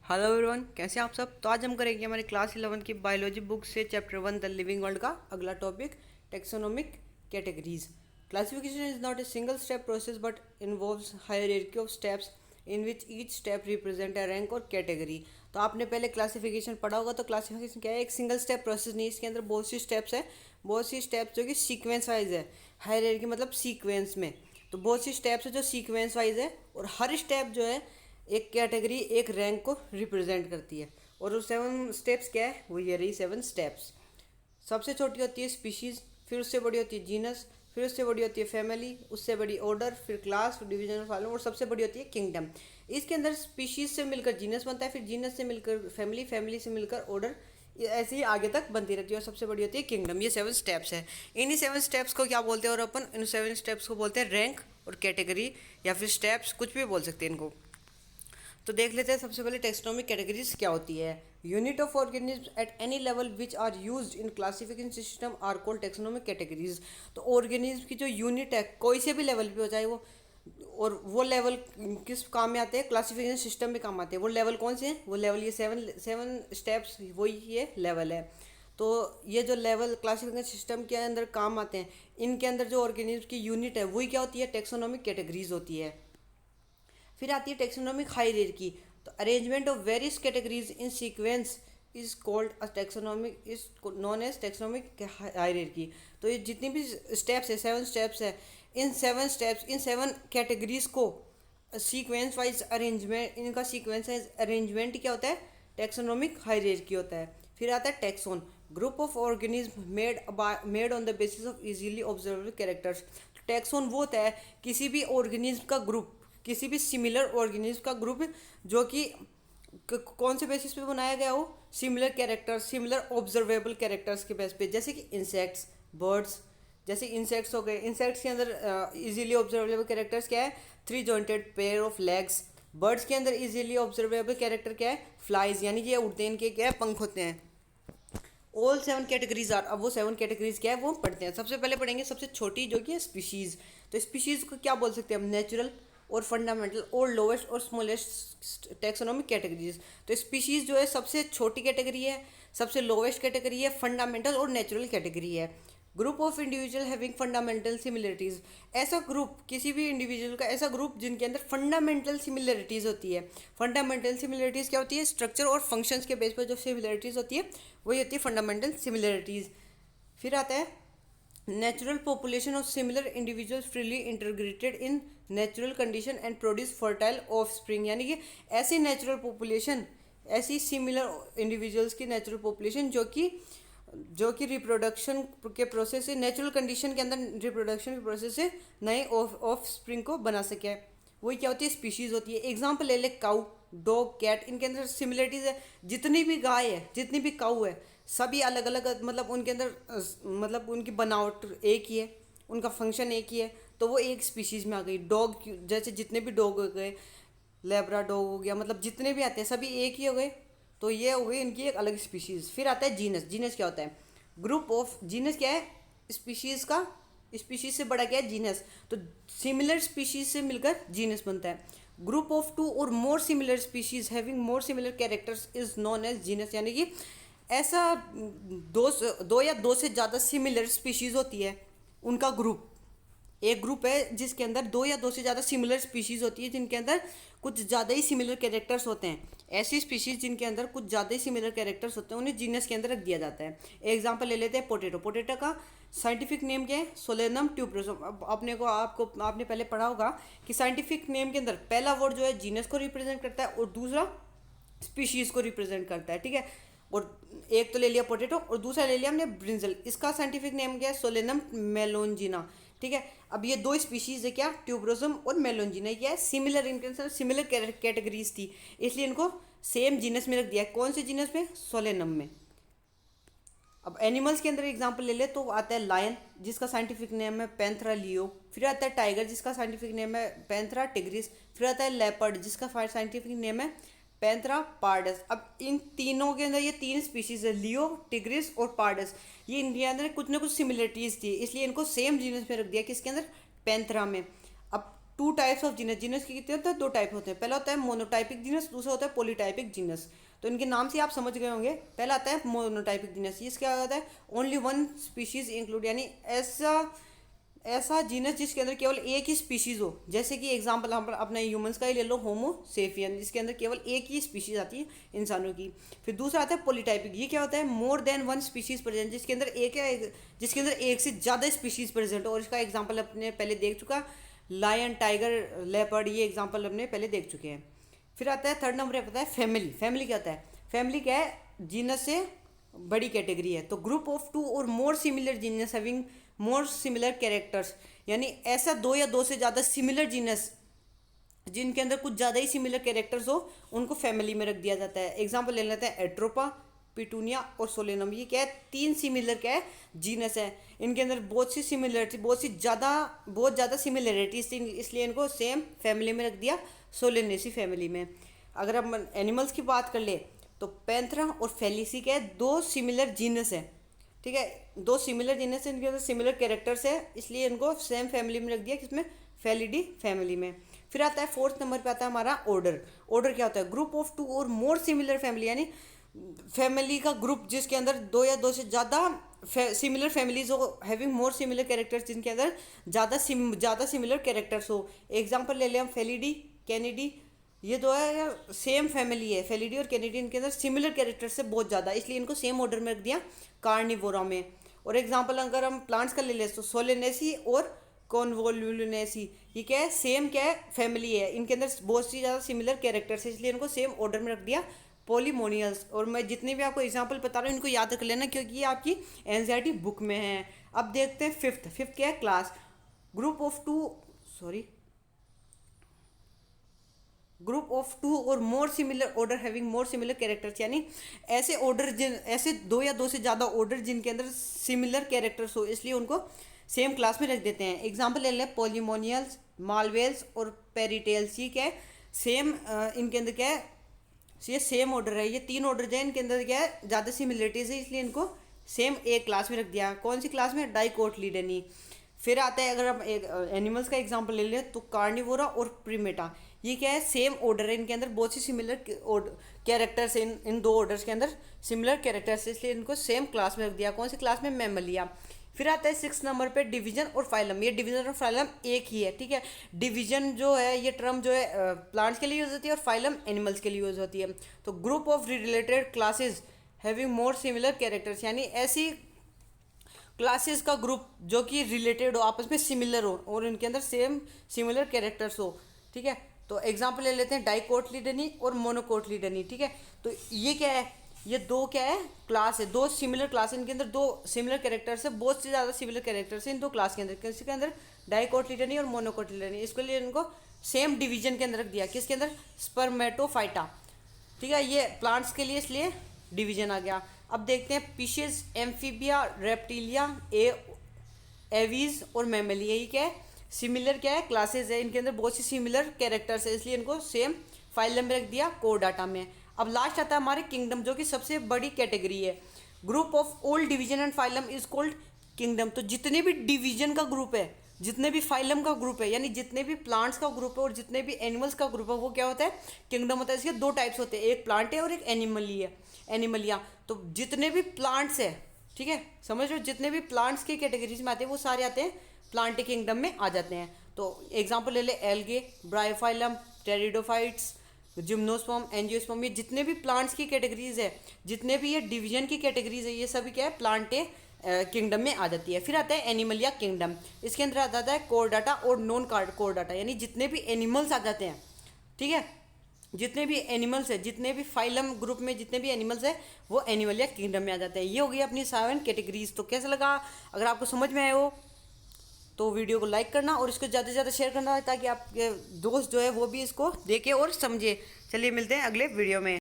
Hello everyone, कैसे हैं आप सब। तो आज हम करेंगे हमारी क्लास 11 की बायोलॉजी बुक से चैप्टर 1 द लिविंग वर्ल्ड का अगला topic taxonomic categories. Classification is not a single step process but involves hierarchy of steps in which each step represent a rank और कैटेगरी। तो आपने पहले क्लासिफिकेशन पढ़ा होगा। तो क्लासिफिकेशन क्या है? एक सिंगल स्टेप प्रोसेस नहीं, इसके अंदर बहुत सी स्टेप्स है, बहुत सी स्टेप्स जो कि सीक्वेंस वाइज है। हायरार्की मतलब सीक्वेंस में, तो बहुत सी स्टेप्स है जो सीक्वेंस वाइज है, और हर स्टेप जो है एक कैटेगरी एक रैंक को रिप्रेजेंट करती है। और वो 7 स्टेप्स क्या है? वो ये रही 7 स्टेप्स। सबसे छोटी होती है स्पीशीज़, फिर उससे बड़ी होती है जीनस, फिर उससे बड़ी होती है फैमिली, उससे बड़ी ऑर्डर, फिर क्लास, फिर डिवीजन ऑफ फॉलोइंग, और सबसे बड़ी होती है किंगडम। इसके अंदर स्पीशीज़ से मिलकर जीनस बनता है, फिर जीनस से मिलकर फैमिली, फैमिली से मिलकर ऑर्डर, ऐसे ही आगे तक बनती रहती है, और सबसे बड़ी होती है किंगडम। ये 7 स्टेप्स है। इन्हीं 7 स्टेप्स को क्या बोलते हैं? और अपन इन 7 स्टेप्स को बोलते हैं रैंक और कैटेगरी, या फिर स्टेप्स, कुछ भी बोल सकते हैं इनको। तो देख लेते हैं सबसे पहले टेक्सोनोमिक कैटेगरीज क्या होती है। Unit of organism at any level which are used in classification system are called taxonomic categories. तो ऑर्गेनिज्म की जो यूनिट है, कोई से भी लेवल पे हो जाए वो, और वो लेवल किस काम में आते हैं? क्लासिफिकेशन सिस्टम में काम आते हैं। वो लेवल कौन से हैं? वो लेवल ये सेवन स्टेप्स, वही ये लेवल है। तो ये जो लेवल क्लासिफिकेशन सिस्टम के अंदर काम आते हैं, इनके अंदर जो ऑर्गेनिज्म की यूनिट है वही क्या होती है? टेक्सोनोमिक कैटेगरीज होती है। फिर आती है टेक्सोनोमिक हायरार्की। तो arrangement of various categories in sequence is called a taxonomic, is known as taxonomic hierarchy. तो ये जितनी भी स्टेप्स है, 7 स्टेप्स है, इन 7 स्टेप्स, इन 7 कैटेगरीज को सीक्वेंस वाइज अरेंजमेंट, इनका सीक्वेंस वाइज अरेंजमेंट क्या होता है? टेक्सोनोमिक हायरार्की होता है। फिर आता है taxon, group of organism made on the basis of easily observable characters. Taxon वो होता है किसी भी ऑर्गेनिज्म का ग्रुप, किसी भी सिमिलर ऑर्गेनिज्म का ग्रुप, जो कि कौन से बेसिस पे बनाया गया हो? Similar characters, similar observable characters के बेस पे। जैसे कि इंसेक्ट्स, बर्ड्स, जैसे इंसेक्ट्स हो गए। इंसेक्ट्स के अंदर इजीली ऑब्जर्वेबल कैरेक्टर्स क्या है? 3 jointed pair of legs. Birds के अंदर इजीली ऑब्जर्वेबल कैरेक्टर क्या है? फ्लाइज, यानी कि ये उड़ते हैं, इनके क्या है? पंख होते हैं। ऑल 7 कैटेगरीज आर, अब वो 7 कैटेगरीज क्या है वो पढ़ते हैं। सबसे पहले पढ़ेंगे सबसे छोटी, जो कि है स्पीशीज़। तो स्पीशीज़ को क्या बोल सकते हैं हम? नेचुरल और फंडामेंटल और लोवेस्ट और स्मॉलेस्ट टेक्सोनोमिक कैटेगरीज। तो स्पीशीज़ जो है सबसे छोटी कैटेगरी है, सबसे लोवेस्ट कैटेगरी है, फंडामेंटल और नेचुरल कैटेगरी है। Group of individual having fundamental similarities, ऐसा ग्रुप, किसी भी इंडिविजुअल का ऐसा ग्रुप जिनके अंदर फंडामेंटल सिमिलरिटीज़ होती है। फंडामेंटल सिमिलरिटीज़ क्या होती है? स्ट्रक्चर और फंक्शंस के बेस पर जो सिमिलरिटीज़ होती है वही होती है फंडामेंटल सिमिलरिटीज़। फिर आता है natural population of similar individuals freely integrated in natural condition and produce fertile of spring, यानी कि ऐसी नेचुरल पॉपुलेशन, ऐसी सिमिलर इंडिविजुअल्स की नेचुरल पॉपुलेशन जो कि रिप्रोडक्शन के प्रोसेस से, नेचुरल कंडीशन के अंदर रिप्रोडक्शन के प्रोसेस से नए ऑफ स्प्रिंग को बना सके, वही क्या होती है? स्पीशीज़ होती है। एग्जाम्पल ले ले, काऊ, डॉग, कैट, इनके अंदर सिमिलरिटीज़ है। जितनी भी गाय है, जितनी भी काऊ है, सभी अलग अलग, मतलब उनके अंदर मतलब उनकी बनावट एक ही है, उनका फंक्शन एक ही है, तो वो एक स्पीशीज़ में आ गई। डॉग, जैसे जितने भी डॉग हो गए, लेब्रा डॉग हो गया, मतलब जितने भी आते हैं सभी एक ही हो गए, तो ये हो गई इनकी एक अलग स्पीशीज़। फिर आता है जीनस। जीनस क्या होता है? ग्रुप ऑफ, जीनस क्या है? स्पीशीज़ का, स्पीशीज से बड़ा क्या है? जीनस। तो सिमिलर स्पीशीज से मिलकर जीनस बनता है। ग्रुप ऑफ 2 और more similar species having more similar characters is known as genus, यानी कि ऐसा दो या दो से ज़्यादा सिमिलर स्पीशीज होती है, उनका ग्रुप, एक ग्रुप है जिसके अंदर 2 या 2 से ज़्यादा सिमिलर स्पीशीज़ होती है, जिनके अंदर कुछ ज़्यादा ही सिमिलर कैरेक्टर्स होते हैं। ऐसी स्पीशीज़ जिनके अंदर कुछ ज़्यादा ही सिमिलर कैरेक्टर्स होते हैं, उन्हें जीनस के अंदर रख दिया जाता है। एग्जांपल ले लेते हैं पोटैटो। पोटैटो का साइंटिफिक नेम क्या है? Solanum tuberosum. अब आपने पहले पढ़ा होगा कि साइंटिफिक नेम के अंदर पहला वर्ड जो है जीनस को रिप्रेजेंट करता है, और दूसरा स्पीशीज़ को रिप्रेजेंट करता है, ठीक है। और एक तो ले लिया पोटैटो, और दूसरा ले लिया हमने ब्रिंजल। इसका साइंटिफिक नेम क्या है? सोलेनम मेलोंजिना, ठीक है। अब ये दो स्पीशीज है क्या? ट्यूबरोसम और मेलोंजिना। ये है सिमिलर, इनके अंदर सिमिलर कैटेगरीज थी, इसलिए इनको सेम जीनस में रख दिया। कौन से जीनस में? सोलेनम में। अब एनिमल्स के अंदर एग्जांपल ले ले तो आता है लायन, जिसका साइंटिफिक नेम है पैंथरा लियो। फिर आता है टाइगर, जिसका साइंटिफिक नेम है पैंथरा टिग्रिस। फिर आता है लेपर्ड, जिसका साइंटिफिक नेम है पैंथरा पार्डस। अब इन तीनों के अंदर, ये 3 स्पीशीज है, लियो, टिग्रिस और पार्डस, ये इनके अंदर कुछ ना कुछ सिमिलरिटीज थी, इसलिए इनको सेम जीनस में रख दिया। किसके अंदर? पैंथरा में। अब two types of genus. Genus के कितने होते हैं? दो टाइप होते हैं। पहला होता है मोनोटाइपिक जीनस, दूसरा होता है पॉलीटाइपिक जीनस। तो इनके नाम से आप समझ गए होंगे। पहला आता है मोनोटाइपिक जीनस, इसका क्या होता है? ओनली वन स्पीशीज इंक्लूड, यानी ऐसा जीनस जिसके अंदर केवल एक ही स्पीशीज हो। जैसे कि एग्जांपल हम अपने ह्यूमंस का ही ले लो, होमो सेपियन, जिसके अंदर केवल एक ही स्पीशीज आती है इंसानों की। फिर दूसरा आता है पॉलीटाइपिक, ये क्या होता है? More than one species present, जिसके अंदर एक से ज़्यादा स्पीशीज प्रेजेंट हो। और इसका एग्जाम्पल अपने पहले देख चुका, लायन, टाइगर, लेपर्ड, ये एग्जाम्पल अपने पहले देख चुके हैं। फिर आता है थर्ड नंबर पे पता है फैमिली। फैमिली क्या होता है? फैमिली क्या है? जीनस से बड़ी कैटेगरी है। तो ग्रुप ऑफ टू और more similar genus having more similar characters, यानी ऐसा दो या दो से ज़्यादा सिमिलर जीनस जिनके अंदर कुछ ज़्यादा ही सिमिलर कैरेक्टर्स हो, उनको फैमिली में रख दिया जाता है। एग्जाम्पल ले लेते हैं एट्रोपा, पिटूनिया और सोलेनम। ये क्या है? तीन सिमिलर क्या है? जीनस है। इनके अंदर बहुत ज़्यादा सिमिलरिटीज थी, इसलिए इनको सेम फैमिली में रख दिया, सोलेनेसी फैमिली में। अगर हम एनिमल्स की बात कर ले तो पैंथरा और फेलिसी क्या है? दो सिमिलर जीनस है, ठीक है, दो सिमिलर जीनस है, इनके अंदर सिमिलर कैरेक्टर्स है, इसलिए इनको सेम फैमिली में रख दिया, किसमें? फेलिडी फैमिली में। फिर आता है फोर्थ नंबर पे आता है हमारा ऑर्डर। ऑर्डर क्या होता है? ग्रुप ऑफ टू और मोर सिमिलर फैमिली, यानी फैमिली का ग्रुप जिसके अंदर दो या दो से ज़्यादा सिमिलर फैमिलीज हो, हैविंग मोर सिमिलर कैरेक्टर्स, जिनके अंदर ज़्यादा सिमिलर कैरेक्टर्स हो। एग्जाम्पल ले लें हम फेलिडी, कैनिडी, ये दो है सेम फैमिली है, फेलिडी और कैनिडी, इनके अंदर सिमिलर कैरेक्टर्स से बहुत ज़्यादा, इसलिए इनको सेम ऑर्डर में रख दिया, कार्निवोरा में। और एग्जांपल अगर हम प्लांट्स का ले लें तो सोलेनेसी और कॉन्वोल्यूनेसी, ये क्या है? सेम क्या है? फैमिली है, इनके अंदर बहुत सी ज़्यादा सिमिलर कैरेक्टर्स है, इसलिए इनको सेम ऑर्डर में रख दिया, पॉलीमोनियल्स। और मैं जितने भी आपको एग्जाम्पल बता रहा हूँ इनको याद रख लेना, क्योंकि ये आपकी एनसीईआरटी बुक में है। अब देखते हैं फिफ्थ क्या है? क्लास। ग्रुप ऑफ टू और more similar order having more similar characters, यानी ऐसे दो या दो से ज़्यादा ऑर्डर जिनके अंदर सिमिलर कैरेक्टर्स हो, इसलिए उनको सेम क्लास में रख देते हैं। एग्जाम्पल ले लें पॉलीमोनियल्स, मालवेल्स और पेरिटेल्स। ये क्या है? इनके अंदर क्या है? ये सेम ऑर्डर है, ये तीन ऑर्डर जो है इनके अंदर क्या है? ज़्यादा सिमिलरिटीज है, इसलिए इनको सेम एक क्लास में रख दिया। कौन सी क्लास में? डाइकोटिलीडनी। फिर आता है, अगर हम एक एनिमल्स का एग्जाम्पल ले लें तो कार्निवोरा और प्रीमेटा। ये क्या है? सेम ऑर्डर है, इनके अंदर बहुत सी सिमिलर कैरेक्टर्स हैं, इन दो ऑर्डर्स के अंदर सिमिलर कैरेक्टर्स है, इसलिए इनको सेम क्लास में रख दिया। कौन सी क्लास में? मैमलिया। फिर आता है सिक्स नंबर पे डिवीजन और फाइलम। ये डिवीजन और फाइलम एक ही है, ठीक है। डिवीजन जो है ये टर्म जो है प्लांट्स के लिए यूज होती है, और फाइलम एनिमल्स के लिए यूज होती है। तो group of related classes having more similar characters, यानी ऐसी क्लासेस का ग्रुप जो कि रिलेटेड हो, आपस में सिमिलर हो और इनके अंदर सेम सिमिलर कैरेक्टर्स हो, ठीक है। तो एग्जांपल ले लेते हैं डाइकोटिलीडनी और मोनोकोटिलीडनी, ठीक है। तो ये क्या है? ये दो क्या है? क्लास है, दो सिमिलर क्लास है, इनके अंदर दो सिमिलर कैरेक्टर्स है, बहुत से ज़्यादा सिमिलर कैरेक्टर्स हैं इन दो क्लास के अंदर। किसके अंदर? डाइकोटिलीडनी और मोनोकोटिलीडनी। इसके लिए इनको सेम डिवीजन के अंदर रख दिया। किसके अंदर? स्पर्मेटोफाइटा, ठीक है। ये प्लांट्स के लिए इसलिए डिवीजन आ गया। अब देखते हैं फिशेज, एम्फीबिया, रेप्टिलिया, एवीज और मैमलिया। ये क्या है? सिमिलर क्या है? क्लासेस है, इनके अंदर बहुत सी सिमिलर कैरेक्टर्स है, इसलिए इनको सेम फाइलम में रख दिया, कोडाटा में। अब लास्ट आता है हमारे किंगडम, जो कि सबसे बड़ी कैटेगरी है। Group of all division and phylum is called kingdom. तो जितने भी डिवीजन का ग्रुप है, जितने भी फाइलम का ग्रुप है, यानी जितने भी प्लांट्स का ग्रुप है और जितने भी एनिमल्स का ग्रुप है, वो क्या होता है? किंगडम होता है। इसके दो टाइप्स होते हैं, एक प्लांट है और एक एनिमलिया। तो जितने भी प्लांट्स है, ठीक है, समझ लो, जितने भी प्लांट्स की कैटेगरीज में आते हैं वो सारे आते हैं प्लांट किंगडम में आ जाते हैं। तो एग्जांपल ले ले algae, Bryophyllum, pteridophytes, gymnosperm, angiosperm. ये जितने भी प्लांट्स की कैटेगरीज है, जितने भी ये डिवीजन की कैटेगरीज है, ये सभी क्या है? प्लांट किंगडम में आ जाती है। फिर आता है एनिमलिया किंगडम। इसके अंदर आ जाता है कोरडाटा और नॉन कोरडाटा, यानी जितने भी एनिमल्स आ जाते हैं, ठीक है, जितने भी एनिमल्स है, जितने भी फाइलम ग्रुप में जितने भी एनिमल्स है, वो एनिमलिया किंगडम में आ जाते हैं। ये हो गई अपनी 7 कैटेगरीज। तो कैसा लगा? अगर आपको समझ में आए हो तो वीडियो को लाइक करना और इसको ज़्यादा से ज़्यादा शेयर करना, ताकि आपके दोस्त जो है वो भी इसको देखे और समझे। चलिए मिलते हैं अगले वीडियो में।